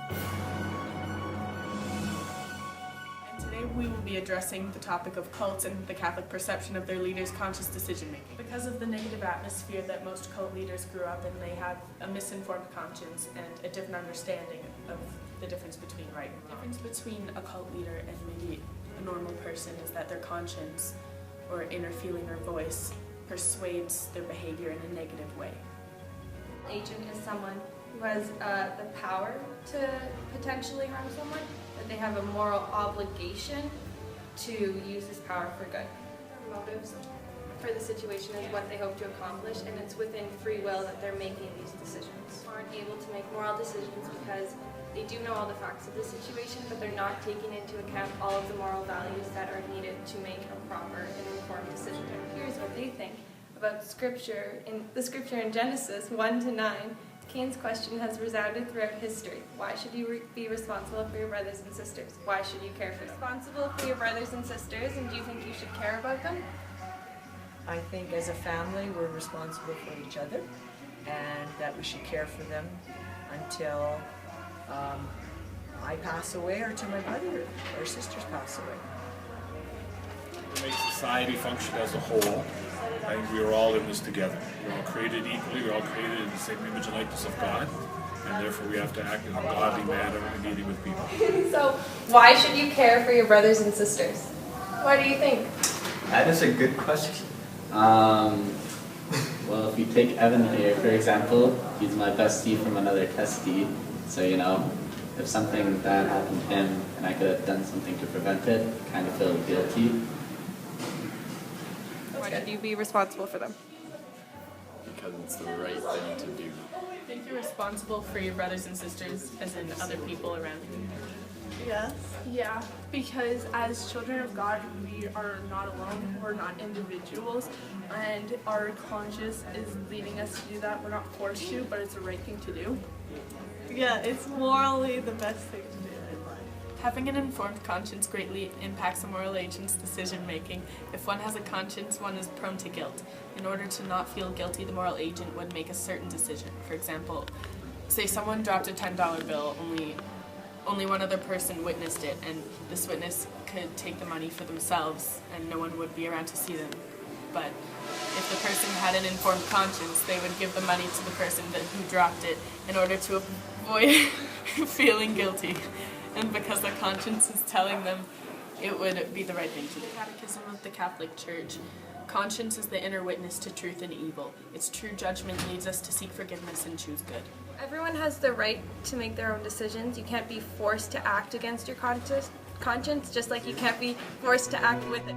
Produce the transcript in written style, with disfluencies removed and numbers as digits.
And today we will be addressing the topic of cults and the Catholic perception of their leaders' conscious decision-making. Because of the negative atmosphere that most cult leaders grew up in, they have a misinformed conscience and a different understanding of the difference between right and wrong. The difference between a cult leader and maybe a normal person is that their conscience or inner feeling or voice persuades their behavior in a negative way. Agent is someone who has the power to potentially harm someone, but they have a moral obligation to use this power for good. Their motives for the situation is what they hope to accomplish, and it's within free will that they're making these decisions. They aren't able to make moral decisions because they do know all the facts of the situation, but they're not taking into account all of the moral values that are needed to make a proper and informed decision. Here's what they think about Scripture. In the Scripture in Genesis 1-9, Cain's question has resounded throughout history. Why should you be responsible for your brothers and sisters? Why should you care for them? Responsible for your brothers and sisters, and do you think you should care about them? I think as a family we're responsible for each other and that we should care for them until I pass away or till my brother or sisters pass away. To make society function as a whole, I think we are all in this together. We're all created equally, we're all created in the same image and likeness of God, and therefore we have to act in a godly manner in dealing with people. So, why should you care for your brothers and sisters? Why do you think? That is a good question. Well, if you take Evan here, for example, he's my bestie from another testy, so if something bad happened to him and I could have done something to prevent it, kind of feel guilty. Why should you be responsible for them? Because it's the right thing to do. I think you're responsible for your brothers and sisters, as in other people around you. Yes. Yeah, because as children of God, we are not alone, we're not individuals, and our conscience is leading us to do that. We're not forced to, but it's the right thing to do. Yeah, it's morally the best thing to do in life. Having an informed conscience greatly impacts a moral agent's decision-making. If one has a conscience, one is prone to guilt. In order to not feel guilty, the moral agent would make a certain decision. For example, say someone dropped a $10 bill, only one other person witnessed it, and this witness could take the money for themselves, and no one would be around to see them. But if the person had an informed conscience, they would give the money to the person who dropped it in order to avoid feeling guilty. And because their conscience is telling them it would be the right thing to do. The Catechism of the Catholic Church. Conscience is the inner witness to truth and evil. Its true judgment leads us to seek forgiveness and choose good. Everyone has the right to make their own decisions. You can't be forced to act against your conscience, just like you can't be forced to act with it.